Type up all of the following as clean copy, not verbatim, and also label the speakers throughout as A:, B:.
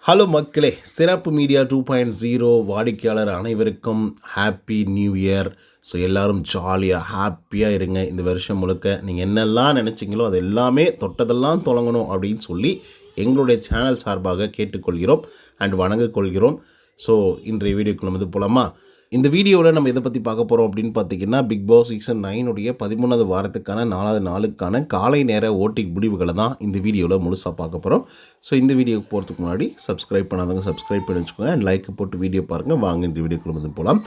A: Hello மக்களே, சிறப்பு media 2.0 வாடிக்கையாளர் அனைவருக்கும் ஹாப்பி நியூ இயர். ஸோ எல்லோரும் ஜாலியாக ஹாப்பியாக இருங்க. இந்த வருஷம் முழுக்க நீங்கள் என்னெல்லாம் நினச்சிங்களோ அது எல்லாமே தொட்டதெல்லாம் தொடங்கணும் அப்படின்னு சொல்லி எங்களுடைய சேனல் சார்பாக கேட்டுக்கொள்கிறோம் அண்ட் வணங்கிக்கொள்கிறோம். ஸோ இன்றைய வீடியோக்குள்ள வந்து போலாமா? இந்த வீடியோவில் நம்ம எதை பற்றி பார்க்க போகிறோம் அப்படின்னு பார்த்தீங்கன்னா, பிக் பாஸ் சீசன் 9 13வது வாரத்துக்கான 4வது நாளுக்கான காலை நேர ஓட்டிங் முடிவுகளை தான் இந்த வீடியோவில் முழுசாக பார்க்க போகிறோம். ஸோ இந்த வீடியோக்கு போகிறதுக்கு முன்னாடி சப்ஸ்கிரைப் பண்ணாதவங்க சப்ஸ்கிரைப் பண்ணி வச்சுக்கோங்க அண்ட் லைக் போட்டு வீடியோ பாருங்கள். வாங்க இந்த வீடியோக்குள்ள வந்து போகலாம்.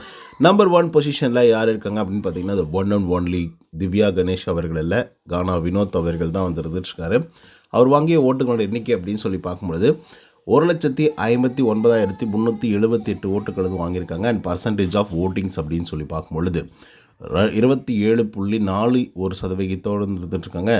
A: நம்பர் 1 பொசிஷனில் யார் இருக்காங்க அப்படின்னு பார்த்தீங்கன்னா, அது one and only Divya Ganesh அவர்கள் இல்லை, கானா வினோத் அவர்கள் தான் வந்து இருந்துருக்காரு. அவர் வாங்கிய ஓட்டுகளோட எண்ணிக்கை அப்படின்னு சொல்லி பார்க்கும்பொழுது 1,59,378 ஓட்டுகள் வாங்கியிருக்காங்க. அண்ட் பர்சன்டேஜ் ஆஃப் ஓட்டிங்ஸ் அப்படின்னு சொல்லி பார்க்கும்பொழுது 27.41% இருந்துட்டுருக்காங்க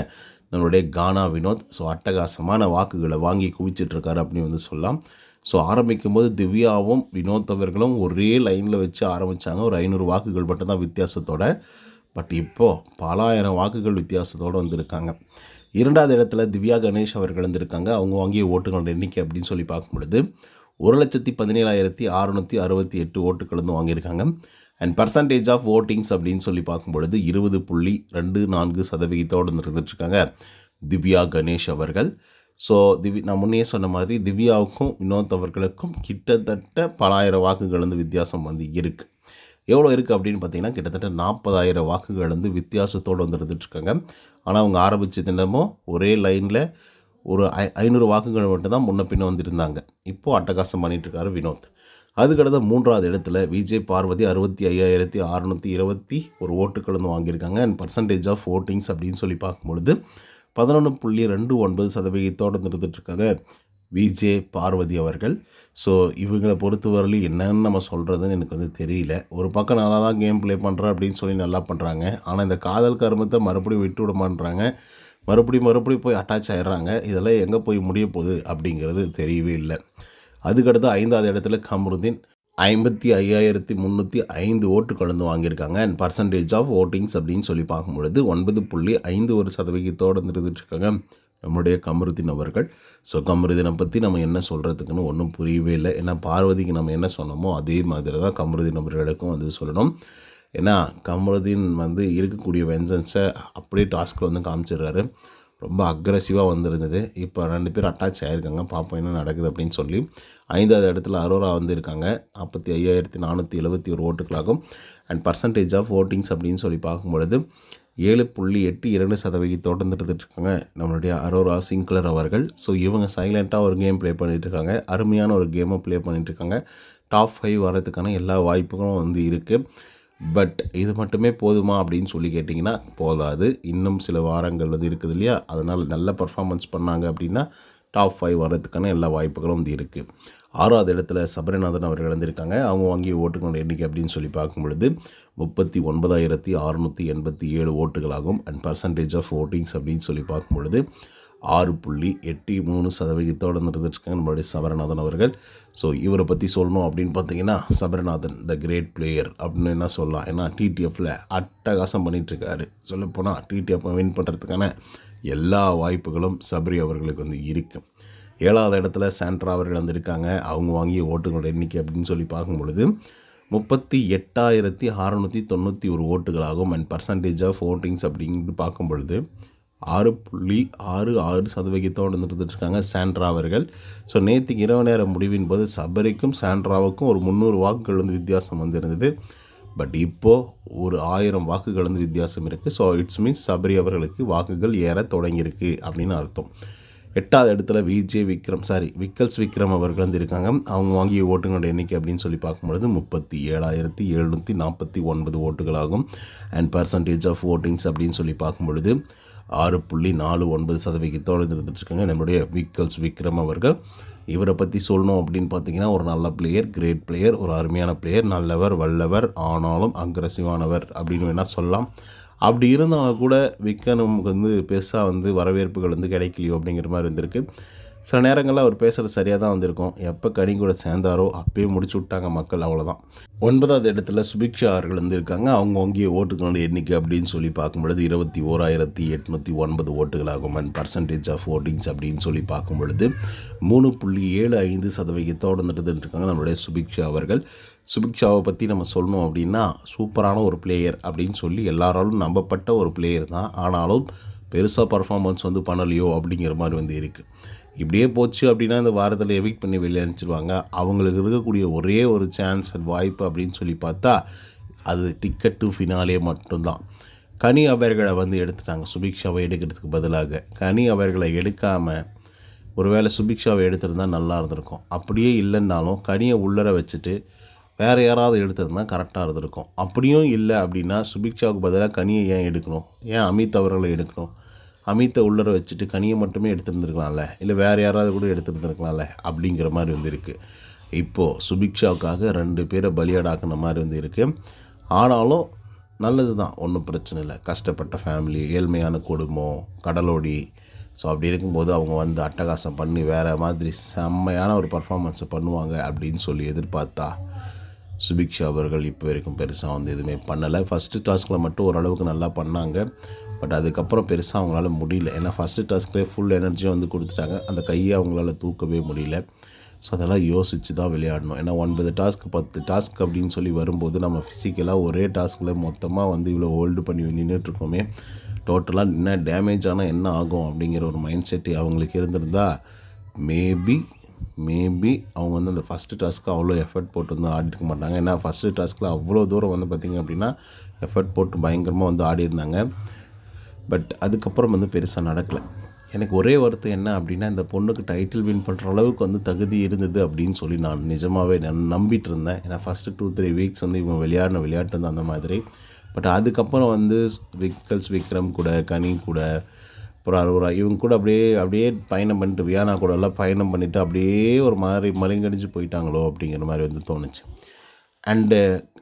A: நம்மளுடைய கானா வினோத். ஸோ அட்டகாசமான வாக்குகளை வாங்கி குவிச்சிட்ருக்காரு அப்படின்னு வந்து சொல்லலாம். ஸோ ஆரம்பிக்கும்போது திவ்யாவும் வினோத் அவர்களும் ஒரே லைனில் வச்சு ஆரம்பித்தாங்க. ஒரு 500 வாக்குகள் மட்டும்தான் வித்தியாசத்தோட. பட் இப்போது பல ஆயிரம் வாக்குகள் வித்தியாசத்தோடு வந்திருக்காங்க. 2வது இடத்துல திவ்யா கணேஷ் அவர்கள் வந்திருக்காங்க. அவங்க வாங்கிய ஓட்டுகளோட எண்ணிக்கை அப்படின்னு சொல்லி பார்க்கும்பொழுது 1,17,668 ஓட்டுகள் வந்து வாங்கியிருக்காங்க. அண்ட் பர்சன்டேஜ் ஆஃப் ஓட்டிங்ஸ் அப்படின்னு சொல்லி பார்க்கும்பொழுது 20.24% இருந்துட்டுருக்காங்க திவ்யா கணேஷ் அவர்கள். ஸோ நான் முன்னே சொன்ன மாதிரி திவ்யாவுக்கும் வினோத் அவர்களுக்கும் கிட்டத்தட்ட பல ஆயிரம் வாக்குகள் வந்து வித்தியாசம் வந்து இருக்குது. எவ்வளோ இருக்குது அப்படின்னு பார்த்தீங்கன்னா, கிட்டத்தட்ட 40,000 வாக்குகள் வந்து வித்தியாசத்தோடு வந்து இருந்துகிட்ருக்காங்க. ஆனால் அவங்க ஆரம்பித்த தினமும் ஒரே லைனில் ஒரு 500 வாக்குகள் மட்டும்தான் முன்ன பின்ன வந்துருந்தாங்க. இப்போது அட்டகாசம் பண்ணிகிட்ருக்காரு வினோத். அதுக்கடுத்த 3வது இடத்துல விஜய் பார்வதி 65,621 ஓட்டுகள் வந்து வாங்கியிருக்காங்க. அண்ட் பர்சன்டேஜ் ஆஃப் ஓட்டிங்ஸ் அப்படின்னு சொல்லி பார்க்கும்பொழுது 11.29% இருந்துகிட்ருக்காங்க விஜே பார்வதி அவர்கள். ஸோ இவங்களை பொறுத்தவரையிலும் என்னன்னு நம்ம சொல்கிறதுன்னு எனக்கு வந்து தெரியல. ஒரு பக்கம் நல்லா தான் கேம் ப்ளே பண்ணுறேன் அப்படின்னு சொல்லி நல்லா பண்ணுறாங்க. ஆனால் இந்த காதல் கருமத்தை மறுபடியும் விட்டு விடமான்றாங்க. மறுபடியும் போய் அட்டாச் ஆகிடுறாங்க. இதெல்லாம் எங்கே போய் முடிய போகுது அப்படிங்கிறது தெரியவே இல்லை. அதுக்கடுத்து 5வது இடத்துல கமருதீன் 55,305 ஓட்டுகள் வந்து வாங்கியிருக்காங்க. அண்ட் பர்சன்டேஜ் ஆஃப் ஓட்டிங்ஸ் அப்படின்னு சொல்லி பார்க்கும்பொழுது 9.51% இருந்துட்டுருக்காங்க நம்முடைய கமருதீன் அவர்கள். ஸோ கமருதீனை பற்றி நம்ம என்ன சொல்கிறதுக்குன்னு ஒன்றும் புரியவே இல்லை. ஏன்னா பார்வதிக்கு நம்ம என்ன சொன்னோமோ அதே மாதிரி தான் கமருதீன் அவர்களுக்கும் வந்து சொல்லணும். ஏன்னா கமருதீன் வந்து இருக்கக்கூடிய வெஞ்சன்ஸை அப்படியே டாஸ்கில் வந்து காமிச்சிடுறாரு. ரொம்ப அக்ரெசிவாக வந்துருந்தது. இப்போ 2 பேர் அட்டாச் ஆகிருக்காங்க. பார்ப்போம் என்ன நடக்குது அப்படின்னு சொல்லி. 5வது இடத்துல அரோரா வந்து இருக்காங்க. 45,471 ஓட்டுகளாகும். அண்ட் பர்சன்டேஜ் ஆஃப் ஓட்டிங்ஸ் அப்படின்னு சொல்லி பார்க்கும்பொழுது 7.82% இருந்துட்டுருக்காங்க நம்மளுடைய அரோரா சிங்க்லர் அவர்கள். ஸோ இவங்க சைலண்ட்டாக ஒரு கேம் ப்ளே பண்ணிகிட்ருக்காங்க. அருமையான ஒரு கேமை ப்ளே பண்ணிகிட்ருக்காங்க. டாப் 5 வரதுக்கான எல்லா வாய்ப்புகளும் வந்து இருக்குது. பட் இது மட்டுமே போதுமா அப்படின்னு சொல்லி கேட்டிங்கன்னா போதாது. இன்னும் சில வாரங்கள் வந்து இருக்குது இல்லையா? அதனால் நல்ல பர்ஃபார்மன்ஸ் பண்ணாங்க அப்படின்னா டாப் 5 வரதுக்கான எல்லா வாய்ப்புகளும் வந்து இருக்குது. 6வது இடத்துல சபரிநாதன் அவர்கள் வந்திருக்காங்க. அவங்க வாங்கிய ஓட்டுகளோட எண்ணிக்கை அப்படின்னு சொல்லி பார்க்கும்பொழுது 39,687 ஓட்டுகளாகும். அண்ட் பர்சன்டேஜ் ஆஃப் ஓட்டிங்ஸ் அப்படின்னு சொல்லி பார்க்கும்பொழுது 6.83% இருந்துட்டுருக்காங்க நம்மளுடைய சபரிநாதன் அவர்கள். ஸோ இவரை பற்றி சொல்லணும் அப்படின்னு பார்த்தீங்கன்னா, சபரிநாதன் த கிரேட் பிளேயர் அப்படின்னு என்ன சொல்லலாம். ஏன்னா டிடிஎஃப்பில் அட்டகாசம் பண்ணிகிட்ருக்காரு. சொல்லப்போனால் டிடிஎஃப்பை வின் பண்ணுறதுக்கான எல்லா வாய்ப்புகளும் சபரி அவர்களுக்கு வந்து இருக்குது. 7வது இடத்துல சாண்ட்ரா அவர்கள் வந்திருக்காங்க. அவங்க வாங்கிய ஓட்டுகளோட எண்ணிக்கை அப்படின்னு சொல்லி பார்க்கும்பொழுது 38,691 ஓட்டுகளாகும். அண்ட் பர்சன்டேஜ் ஆஃப் ஓட்டிங்ஸ் அப்படின்ட்டு பார்க்கும்பொழுது 6.66% இருந்துட்டுருக்காங்க சாண்ட்ரா அவர்கள். ஸோ நேற்றுக்கு இரவு நேர முடிவின் போது சபரிக்கும் சாண்ட்ராவுக்கும் ஒரு 300 வாக்குகள் வந்து வித்தியாசம் வந்து இருந்தது. பட் இப்போது ஒரு 1000 வாக்குகள் வந்து வித்தியாசம் இருக்குது. ஸோ இட்ஸ் மீன்ஸ் சபரி அவர்களுக்கு வாக்குகள் ஏற தொடங்கியிருக்கு அப்படின்னு அர்த்தம். 8வது இடத்துல விக்கல்ஸ் விக்ரம் அவர்கள் வந்து இருக்காங்க. அவங்க வாங்கிய ஓட்டுகளோட எண்ணிக்கை அப்படின்னு சொல்லி பார்க்கும்பொழுது 37,749 ஓட்டுகளாகும். அண்ட் பர்சன்டேஜ் ஆஃப் ஓட்டிங்ஸ் அப்படின்னு சொல்லி பார்க்கும்பொழுது 6.49% இருந்துட்டுருக்காங்க நம்மளுடைய விக்கல்ஸ் விக்ரம் அவர்கள். இவரை பற்றி சொல்லணும் அப்படின்னு பார்த்தீங்கன்னா, ஒரு நல்ல பிளேயர், கிரேட் பிளேயர், ஒரு அருமையான பிளேயர், நல்லவர், வல்லவர், ஆனாலும் அக்ரெசிவானவர் அப்படின்னு வேணால் சொல்லலாம். அப்படி இருந்தாலும் கூட விக்ரமுக்கு வந்து பெருசாக வந்து வரவேற்புகள் வந்து கிடைக்கலையோ அப்படிங்கிற மாதிரி இருந்திருக்கு. சில நேரங்களில் அவர் பேசுகிறது சரியாக தான் வந்திருக்கும். எப்போ கனி கூட சேர்ந்தாரோ அப்பயே முடிச்சு விட்டாங்க மக்கள், அவ்வளோதான். 9வது இடத்துல சுபிக்ஷா அவர்கள் வந்து இருக்காங்க. அவங்க வங்கிய ஓட்டுகளுடைய எண்ணிக்கை அப்படின்னு சொல்லி பார்க்கும்பொழுது 21,809 ஓட்டுகளாகும். அண்ட் பர்சன்டேஜ் ஆஃப் ஓட்டிங்ஸ் அப்படின்னு சொல்லி பார்க்கும்பொழுது 3.75% வந்துட்டு இருக்காங்க நம்மளுடைய சுபிக்ஷா அவர்கள். சுபிக்ஷாவை பற்றி நம்ம சொல்லணும் அப்படின்னா சூப்பரான ஒரு பிளேயர் அப்படின்னு சொல்லி எல்லாராலும் நம்பப்பட்ட ஒரு பிளேயர் தான். ஆனாலும் பெருசாக பர்ஃபார்மன்ஸ் வந்து பண்ணலையோ அப்படிங்கிற மாதிரி வந்து இருக்குது. இப்படியே போச்சு அப்படின்னா இந்த வாரத்தில் எவிக்ட் பண்ணி வெளியே அனுப்பிச்சிடுவாங்க. அவங்களுக்கு இருக்கக்கூடிய ஒரே ஒரு சான்ஸ் அண்ட் வாய்ப்பு அப்படின்னு சொல்லி பார்த்தா அது டிக்கெட் டு ஃபினாலே மட்டும்தான். கனி அவர்களை வந்து எடுத்துட்டாங்க சுபிக்ஷாவை எடுக்கிறதுக்கு பதிலாக. கனி அவர்களை எடுக்காமல் ஒருவேளை சுபிக்ஷாவை எடுத்துருந்தால் நல்லா இருந்திருக்கும். அப்படியே இல்லைன்னாலும் கனியை உள்ளர வச்சுட்டு வேறு யாராவது எடுத்திருந்தால் கரெக்டாக இருந்திருக்கும். அப்படியும் இல்லை அப்படின்னா சுபிக்ஷாவுக்கு பதிலாக கனியை ஏன் எடுக்கணும்? ஏன் அமித் அவர்களை எடுக்கணும்? அமித்தை உள்ளர வச்சுட்டு கனியை மட்டுமே எடுத்துருந்துருக்கலாம்ல, இல்லை வேறு யாராவது கூட எடுத்துருந்துருக்கலாம்ல அப்படிங்கிற மாதிரி வந்து இருக்குது. இப்போது சுபிக்ஷாவுக்காக 2 பேரை பலியாடாக்குன மாதிரி வந்து இருக்குது. ஆனாலும் நல்லது தான், ஒன்றும் பிரச்சனை இல்லை. கஷ்டப்பட்ட ஃபேமிலி, ஏழ்மையான குடும்பம், கடலோடி. ஸோ அப்படி இருக்கும்போது அவங்க வந்து அட்டகாசம் பண்ணி வேறு மாதிரி செம்மையான ஒரு பர்ஃபார்மன்ஸை பண்ணுவாங்க அப்படின்னு சொல்லி எதிர்பார்த்தா சுபிக்ஷா அவர்கள் இப்போ வரைக்கும் பெருசாக வந்து எதுவுமே பண்ணலை. ஃபஸ்ட்டு டாஸ்கில் மட்டும் ஓரளவுக்கு நல்லா பண்ணாங்க. பட் அதுக்கப்புறம் பெருசாக அவங்களால முடியல. ஏன்னா ஃபஸ்ட்டு டாஸ்க்லேயே ஃபுல் எனர்ஜியும் வந்து கொடுத்துட்டாங்க. அந்த கையை அவங்களால தூக்கவே முடியல. ஸோ அதெல்லாம் யோசித்து தான் விளையாடணும். ஏன்னா 9 டாஸ்க் 10 டாஸ்க் அப்படின்னு சொல்லி வரும்போது நம்ம ஃபிசிக்கலாக ஒரே டாஸ்கில் மொத்தமாக வந்து இவ்வளோ ஹோல்டு பண்ணி நின்றுட்டுருக்கோமே, டோட்டலாக என்ன டேமேஜ் ஆனால் என்ன ஆகும் அப்படிங்கிற ஒரு மைண்ட் செட்டு அவங்களுக்கு இருந்திருந்தால் மேபி அவங்க வந்து அந்த ஃபஸ்ட்டு டாஸ்க்கு அவ்வளோ எஃபர்ட் போட்டு வந்து ஆடிருக்க மாட்டாங்க. ஏன்னா ஃபஸ்ட்டு டாஸ்க்கில் அவ்வளோ தூரம் வந்து பார்த்திங்க அப்படின்னா எஃபர்ட் போட்டு பயங்கரமாக வந்து ஆடி இருந்தாங்க. பட் அதுக்கப்புறம் வந்து பெருசாக நடக்கலை. எனக்கு ஒரே வருத்தம் என்ன அப்படின்னா, இந்த பொண்ணுக்கு டைட்டில் வின் பண்ணுற அளவுக்கு வந்து தகுதி இருந்தது அப்படின்னு சொல்லி நான் நிஜமாகவே நம்பிட்டு இருந்தேன். ஏன்னா ஃபஸ்ட்டு 2-3 வீக்ஸ் வந்து இவங்க விளையாட்டு வந்து அந்த மாதிரி. பட் அதுக்கப்புறம் வந்து விக்ரம் கூட, கனி கூட, அப்புறம் அரோரா இவங்க கூட அப்படியே பயணம் பண்ணிட்டு வியானா கூட எல்லாம் பயணம் பண்ணிவிட்டு அப்படியே ஒரு மாதிரி மலிங்கடிச்சு போயிட்டாங்களோ அப்படிங்கிற மாதிரி வந்து தோணுச்சு. அண்டு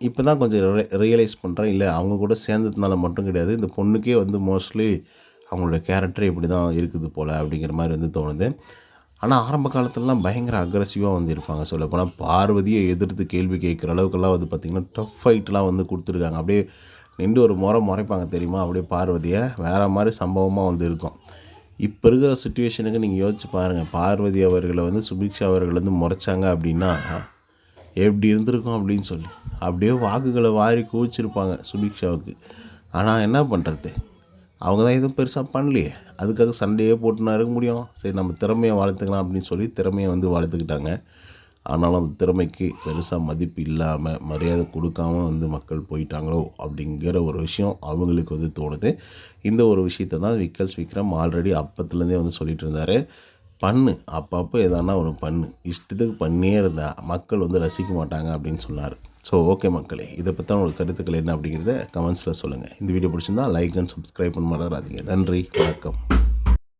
A: இப்போ தான் கொஞ்சம் ரியலைஸ் பண்ணுறேன், இல்லை அவங்க கூட சேர்ந்ததுனால மட்டும் கிடையாது, இந்த பொண்ணுக்கே வந்து மோஸ்ட்லி அவங்களோட கேரக்டர் இப்படி தான் இருக்குது போல் அப்படிங்கிற மாதிரி வந்து தோணுது. ஆனால் ஆரம்ப காலத்துலலாம் பயங்கர அக்ரெசிவாக வந்து இருப்பாங்க. சொல்லப்போனால் பார்வதியை எதிர்த்து கேள்வி கேட்குற அளவுக்குலாம் வந்து பார்த்திங்கன்னா டஃப் ஃபைட்லாம் வந்து கொடுத்துருக்காங்க. அப்படியே நின்று ஒரு முறைப்பாங்க தெரியுமா, அப்படியே பார்வதியை வேறு மாதிரி சம்பவமாக வந்து இருக்கும். இப்போ இருக்கிற சுச்சுவேஷனுக்கு நீங்கள் யோசிச்சு பாருங்கள், பார்வதி அவர்களை வந்து சுபிக்ஷா அவர்கள் வந்து முறைச்சாங்க அப்படின்னா எப்படி இருந்திருக்கும் அப்படின்னு சொல்லி அப்படியே வாக்குகளை வாரி குவிச்சிருப்பாங்க சுபிக்ஷாவுக்கு. ஆனால் என்ன பண்ணுறது, அவங்க தான் எதுவும் பெருசாக பண்ணலையே, அதுக்காக சண்டையே போட்டுனா இருக்க முடியும். சரி நம்ம திறமையை வளர்த்துக்கலாம் அப்படின்னு சொல்லி திறமையை வந்து வளர்த்துக்கிட்டாங்க. ஆனாலும் அந்த திறமைக்கு பெருசாக மதிப்பு இல்லாமல் மரியாதை கொடுக்காம வந்து மக்கள் போயிட்டாங்களோ அப்படிங்கிற ஒரு விஷயம் அவங்களுக்கு வந்து தோணுது. இந்த ஒரு விஷயத்தை தான் விக்ரம் ஆல்ரெடி அப்பத்துலேருந்தே வந்து சொல்லிகிட்டு இருந்தார். அப்பப்போ எதானா ஒன்று இஷ்டத்துக்கு பண்ணியே இருந்தால் மக்கள் வந்து ரசிக்க மாட்டாங்க அப்படின்னு சொன்னார். ஸோ ஓகே மக்களே, இதை பற்றி உங்களுக்கு கருத்துக்கள் என்ன அப்படிங்கிறத கமெண்ட்ஸில் சொல்லுங்கள். இந்த வீடியோ பிடிச்சிருந்தால் லைக் அண்ட் சப்ஸ்கிரைப் பண்ண மறந்துடாதீங்க. நன்றி, வணக்கம்.